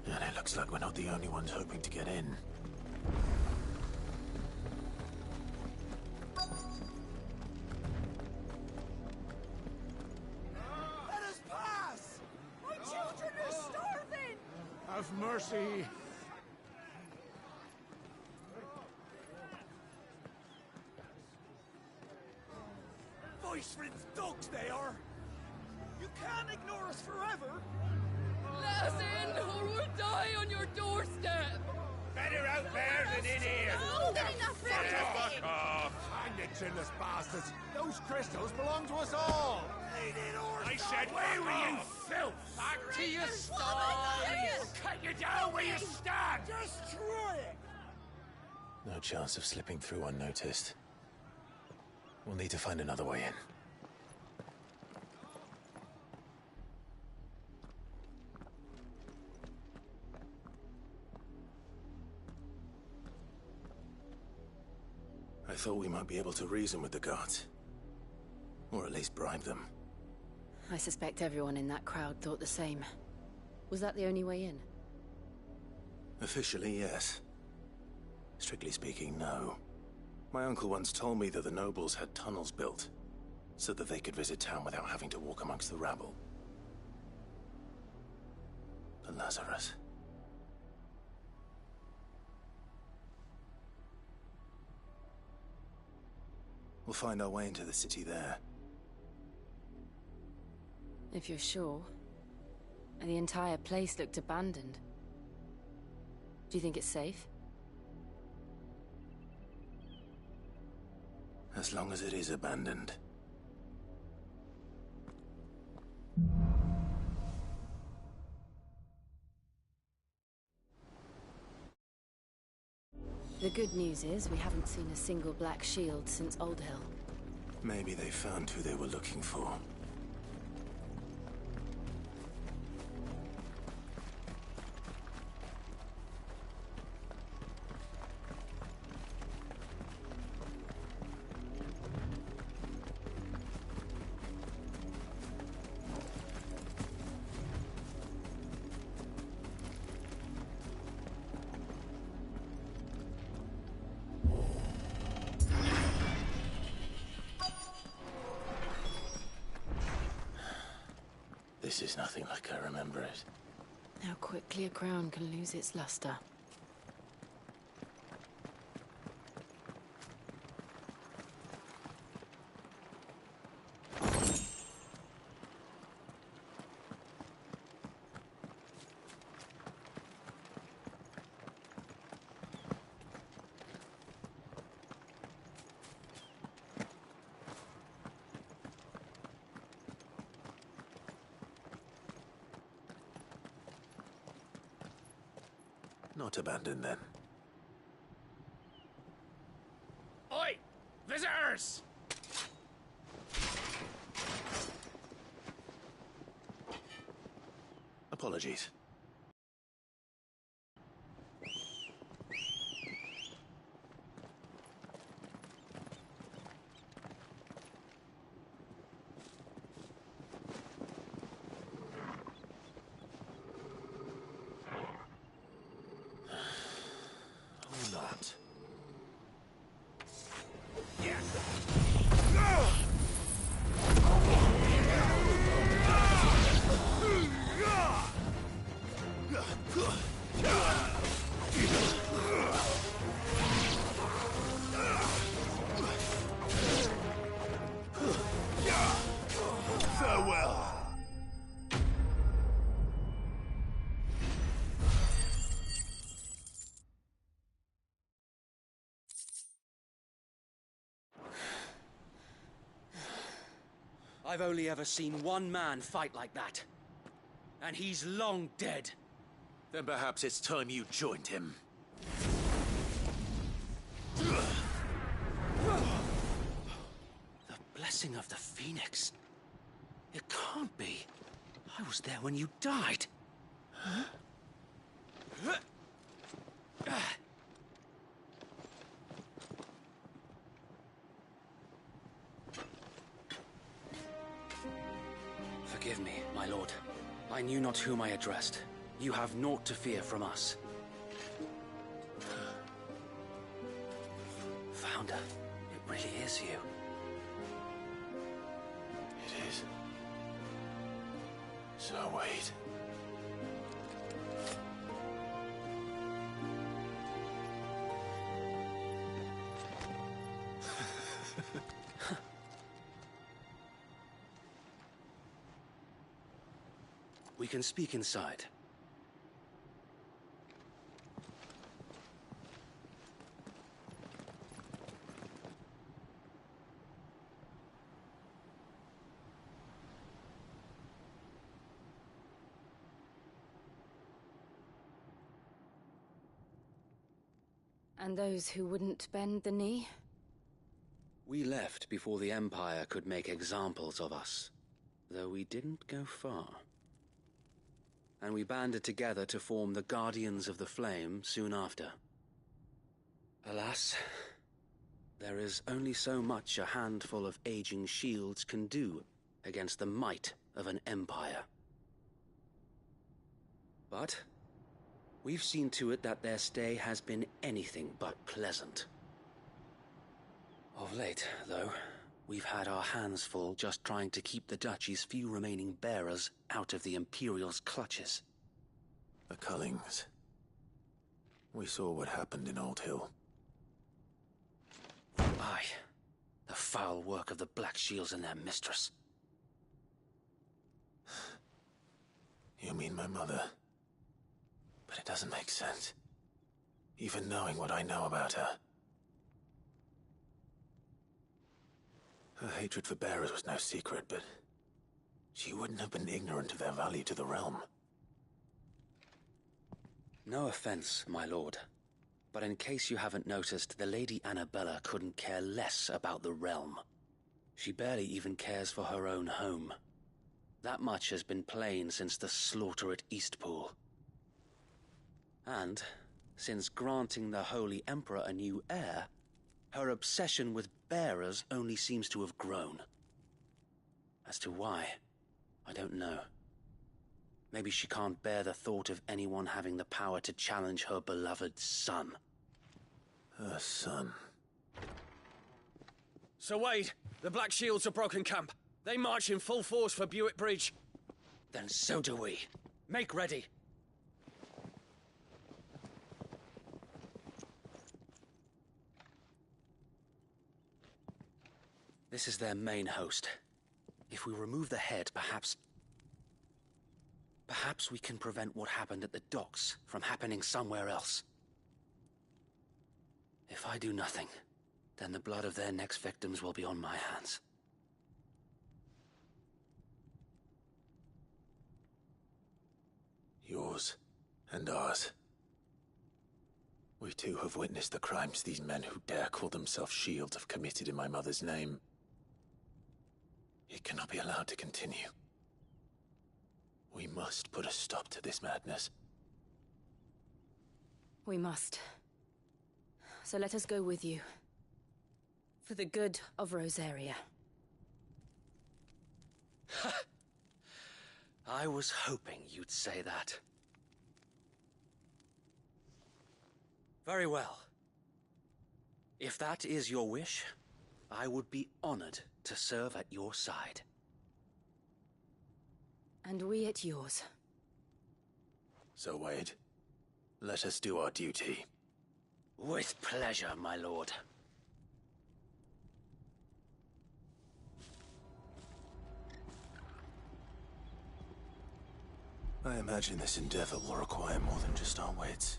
And it looks like we're not the only ones hoping to get in. Let us pass! My children are starving! Have mercy. Voice friends dogs they are! You can't ignore us forever! Let us in, or we'll die on your doorstep! Better out there than in here! More than enough for everything! Fuck off! Hang the chinless bastards! Those crystals belong to us all! I said, where were you, filth? Back to your stalls! Cut you down where you stand! Destroy it! No chance of slipping through unnoticed. We'll need to find another way in. I thought we might be able to reason with the guards. Or at least bribe them. I suspect everyone in that crowd thought the same. Was that the only way in? Officially, yes. Strictly speaking, no. My uncle once told me that the nobles had tunnels built, so that they could visit town without having to walk amongst the rabble. The Lazarus. We'll find our way into the city there. If you're sure. The entire place looked abandoned. Do you think it's safe? As long as it is abandoned. The good news is we haven't seen a single black shield since Old Hill. Maybe they found who they were looking for. This is nothing like I remember it. How quickly a crown can lose its luster. Not abandoned, then. Oi! Visitors! Apologies. Not. Farewell. I've only ever seen one man fight like that. And he's long dead. Then perhaps it's time you joined him. The blessing of the Phoenix. It can't be. I was there when you died. Forgive me, my lord. I knew not whom I addressed. You have naught to fear from us. Founder, it really is you. It is. So wait. We can speak inside. And those who wouldn't bend the knee? We left before the Empire could make examples of us, though we didn't go far. And we banded together to form the Guardians of the Flame soon after. Alas, there is only so much a handful of aging shields can do against the might of an empire. But we've seen to it that their stay has been anything but pleasant. Of late, though, we've had our hands full just trying to keep the Duchy's few remaining bearers out of the Imperial's clutches. The Cullings. We saw what happened in Old Hill. Aye. The foul work of the Black Shields and their mistress. You mean my mother? But it doesn't make sense. Even knowing what I know about her. Her hatred for bearers was no secret, but she wouldn't have been ignorant of their value to the realm. No offense, my lord, but in case you haven't noticed, the Lady Annabella couldn't care less about the realm. She barely even cares for her own home. That much has been plain since the slaughter at Eastpool. And, since granting the Holy Emperor a new heir, her obsession with bearers only seems to have grown. As to why, I don't know. Maybe she can't bear the thought of anyone having the power to challenge her beloved son. Her son. Sir Wade, the Black Shields have broken camp. They march in full force for Buick Bridge. Then so do we. Make ready. This is their main host. If we remove the head, perhaps we can prevent what happened at the docks from happening somewhere else. If I do nothing, then the blood of their next victims will be on my hands. Yours and ours. We too have witnessed the crimes these men who dare call themselves shields have committed in my mother's name. It cannot be allowed to continue. We must put a stop to this madness. We must. So let us go with you. For the good of Rosaria. I was hoping you'd say that. Very well. If that is your wish, I would be honored to serve at your side. And we at yours. So, Wade, let us do our duty. With pleasure, my lord. I imagine this endeavor will require more than just our wits.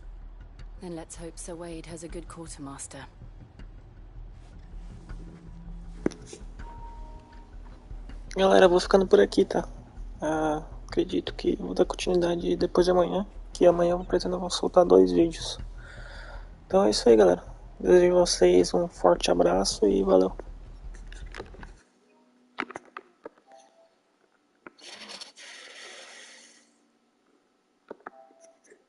Then let's hope Sir Wade has a good quartermaster. Galera, vou ficando por aqui, tá? Acredito que vou dar continuidade depois de amanhã, que amanhã eu pretendo soltar 2 vídeos. Então é isso aí, galera. Desejo a vocês um forte abraço e valeu.